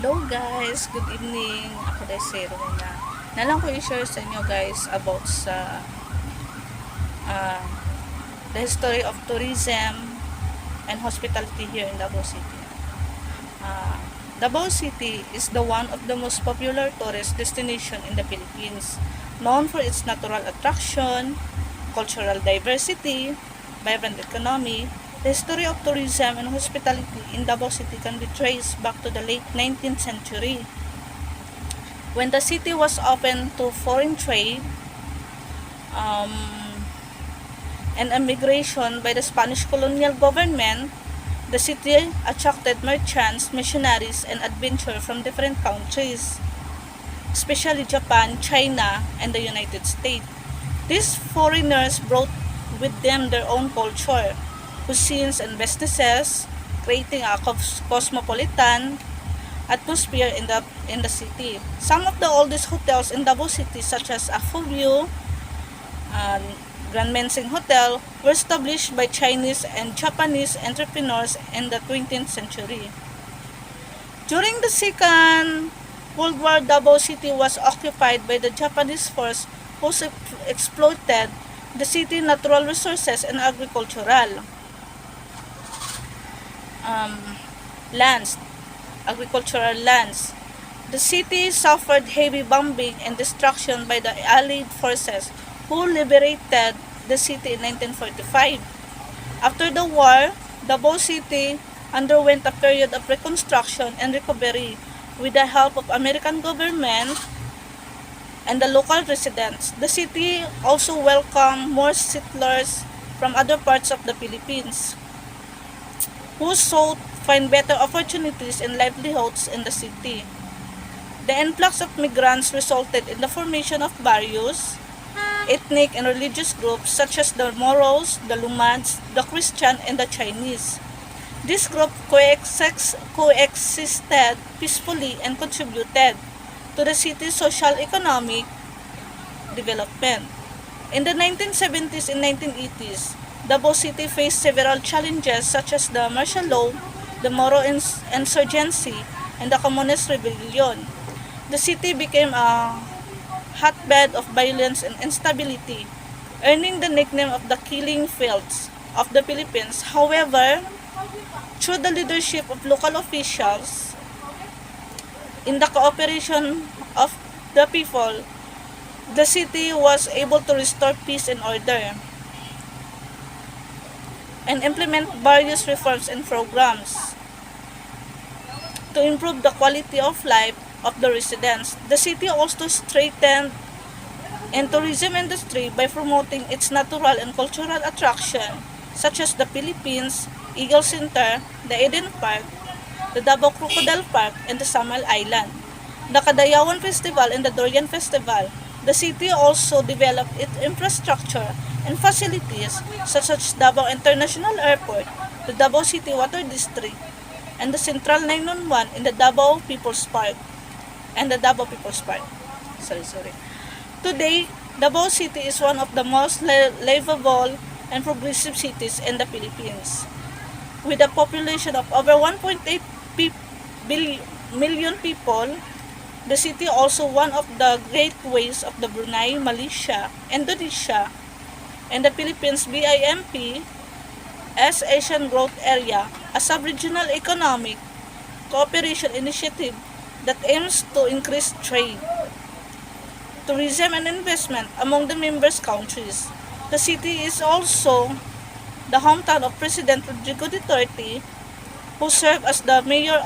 Hello guys, good evening. Ako dahil si Rowena. Nalang ko i-share sa inyo guys about sa uh, the history of tourism and hospitality here in Davao City. Davao City is the one of the most popular tourist destination in the Philippines, known for its natural attraction, cultural diversity, vibrant economy. The history of tourism and hospitality in Davao City can be traced back to the late 19th century, when the city was open to foreign trade um, and immigration by the Spanish colonial government. The city attracted merchants, missionaries, and adventurers from different countries, especially Japan, China, and the United States. These foreigners brought with them their own culture, cuisines, and businesses, creating a cosmopolitan atmosphere in the city. Some of the oldest hotels in Davao City, such as Afuview, Grand Mensing Hotel, were established by Chinese and Japanese entrepreneurs in the 20th century. During the Second World War, Davao City was occupied by the Japanese force who exploited the city's natural resources and agricultural lands. The city suffered heavy bombing and destruction by the Allied forces who liberated the city in 1945. After the war, Davao City underwent a period of reconstruction and recovery with the help of American government and the local residents. The city also welcomed more settlers from other parts of the Philippines who sought find better opportunities and livelihoods in the city. The influx of migrants resulted in the formation of various ethnic and religious groups such as the Moros, the Lumads, the Christian, and the Chinese. This group coexisted peacefully and contributed to the city's social-economic development. In the 1970s and 1980s, Davao City faced several challenges such as the martial law, the Moro insurgency, and the Communist rebellion. The city became a hotbed of violence and instability, earning the nickname of the killing fields of the Philippines. However, through the leadership of local officials, in the cooperation of the people, the city was able to restore peace and order and implement various reforms and programs to improve the quality of life of the residents. The city also strengthened the tourism industry by promoting its natural and cultural attraction such as the Philippines Eagle Center, the Eden Park, the Davao Crocodile Park, and the Samal Island, the Kadayawan Festival, and the Durian Festival. The city also developed its infrastructure and facilities such as Davao International Airport, the Davao City Water District, and the Central 911 in the Davao People's Park. Today, Davao City is one of the most livable and progressive cities in the Philippines. With a population of over 1.8 million people, the city also one of the gateways of the Brunei, Malaysia, Indonesia, and the Philippines BIMP as Asian Growth Area, a sub-regional economic cooperation initiative that aims to increase trade, tourism, and investment among the members countries. The city is also the hometown of President Rodrigo Duterte, who served the mayor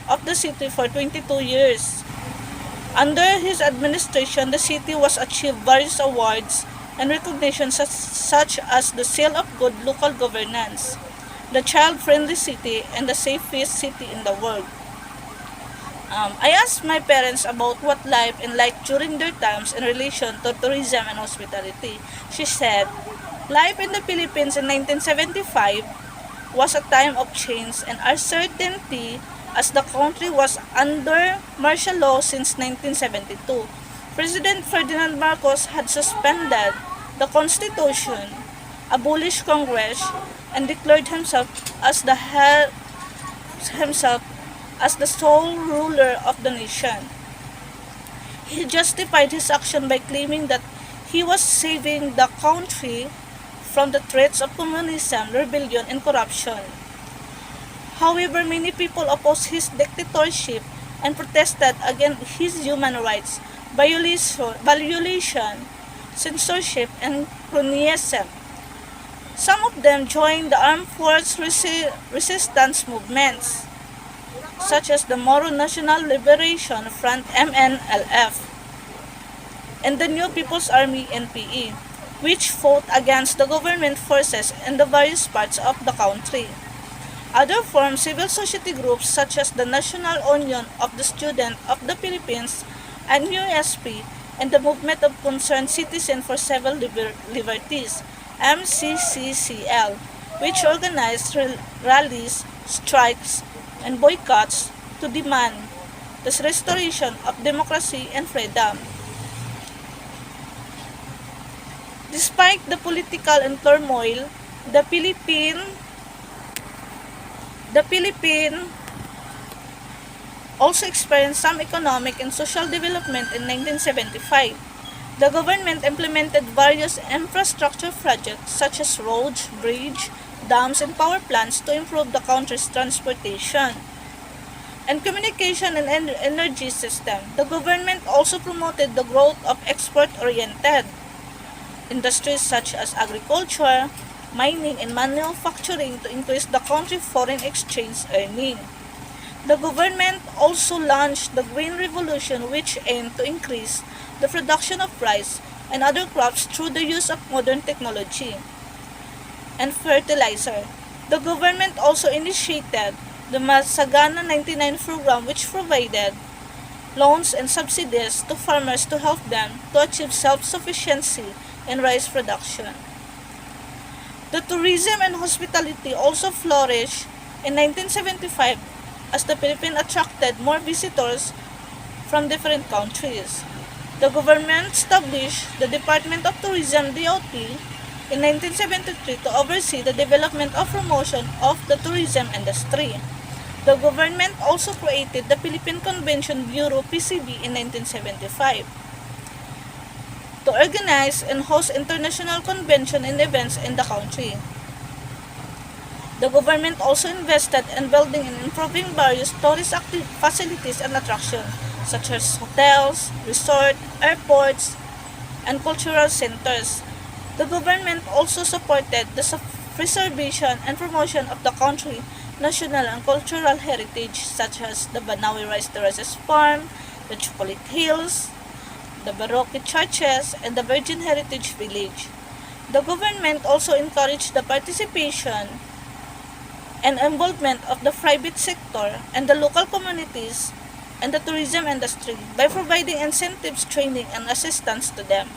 of the city for 22 years. Under his administration, the city was achieved various awards and recognitions such as the Seal of Good Local Governance, the Child-Friendly City, and the Safest City in the World. I asked my parents about what life and like during their times in relation to tourism and hospitality. She said, life in the Philippines in 1975 was a time of change and uncertainty as the country was under martial law since 1972. President Ferdinand Marcos had suspended the Constitution, abolished Congress, and declared himself as the himself as the sole ruler of the nation. He justified his action by claiming that he was saving the country from the threats of communism, rebellion, and corruption. However, many people opposed his dictatorship and protested against his human rights violation, censorship, and cronyism. Some of them joined the armed force resistance movements, such as the Moro National Liberation Front MNLF and the New People's Army NPE, which fought against the government forces in the various parts of the country. Other formed civil society groups such as the National Union of the Student of the Philippines and USP and the Movement of Concerned Citizens for Civil Liberties MCCCL, which organized rallies, strikes, and boycotts to demand the restoration of democracy and freedom. Despite the political and turmoil, the Philippines also experienced some economic and social development in 1975. The government implemented various infrastructure projects such as roads, bridges, dams, and power plants to improve the country's transportation and communication and energy system. The government also promoted the growth of export-oriented industries such as agriculture, mining, and manufacturing to increase the country's foreign exchange earning. The government also launched the Green Revolution, which aimed to increase the production of rice and other crops through the use of modern technology and fertilizer. The government also initiated the Masagana 99 program, which provided loans and subsidies to farmers to help them to achieve self-sufficiency in rice production. The tourism and hospitality also flourished in 1975 as the Philippines attracted more visitors from different countries. The government established the Department of Tourism DOT in 1973 to oversee the development of promotion of the tourism industry. The government also created the Philippine Convention Bureau PCB in 1975 to organize and host international convention and events in the country. The government also invested in building and improving various tourist facilities and attractions such as hotels, resorts, airports, and cultural centers. The government also supported the preservation and promotion of the country's national and cultural heritage such as the Banawi Rice Terraces Farm, the Chocolate Hills, the Baroque churches, and the Virgin Heritage Village. The government also encouraged the participation and involvement of the private sector and the local communities and the tourism industry by providing incentives, training, and assistance to them.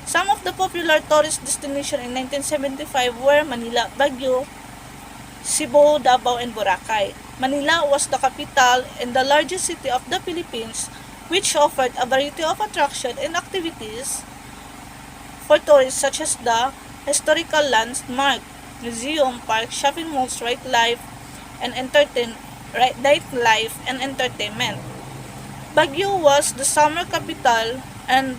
Some of the popular tourist destinations in 1975 were Manila, Baguio, Cebu, Davao, and Boracay. Manila was the capital and the largest city of the Philippines, which offered a variety of attractions and activities for tourists such as the historical landmark, museum, park, shopping malls, nightlife, and entertainment. Baguio was the summer capital and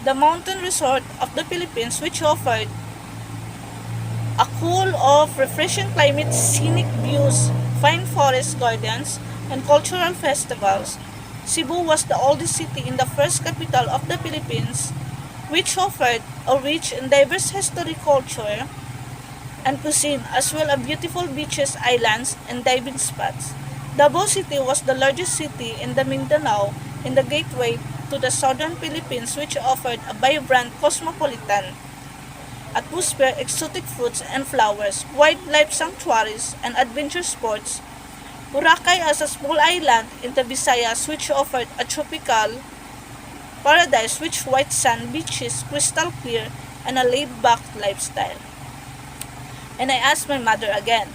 the mountain resort of the Philippines, which offered a cool of refreshing climate, scenic views, fine forest gardens, and cultural festivals. Cebu was the oldest city in the first capital of the Philippines, which offered a rich and diverse history, culture, and cuisine, as well as beautiful beaches, islands, and diving spots. Davao City was the largest city in the Mindanao and the gateway to the southern Philippines, which offered a vibrant cosmopolitan atmosphere, exotic fruits and flowers, wildlife sanctuaries, and adventure sports. Boracay as a small island in the Visayas, which offered a tropical paradise with white sand beaches, crystal clear, and a laid-back lifestyle. And I asked my mother again,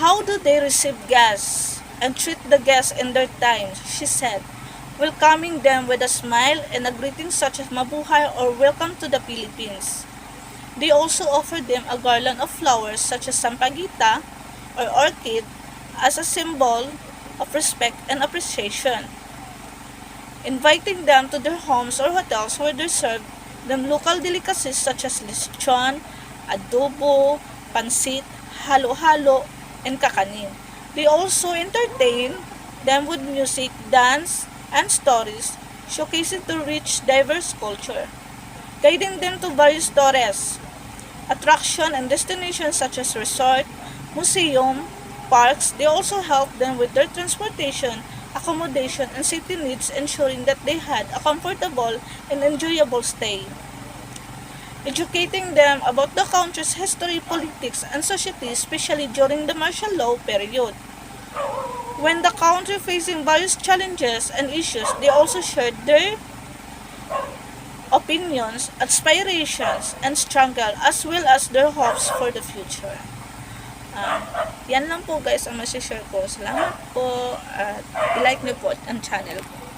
how do they receive guests and treat the guests in their time? She said, welcoming them with a smile and a greeting such as Mabuhay or Welcome to the Philippines. They also offered them a garland of flowers such as Sampaguita, or orchid as a symbol of respect and appreciation. Inviting them to their homes or hotels where they serve them local delicacies such as lechon, adobo, pansit, halo-halo, and kakanin. They also entertain them with music, dance, and stories, showcasing the rich, diverse culture, guiding them to various tourist attraction and destinations such as resort, museum, parks. They also help them with their transportation, accommodation, and safety needs, ensuring that they had a comfortable and enjoyable stay. Educating them about the country's history, politics, and society, especially during the martial law period. When the country facing various challenges and issues, they also shared their opinions, aspirations, and struggle as well as their hopes for the future. Um, Yan lang po guys ang masishare ko. Salamat po at i-like niyo po ang channel ko.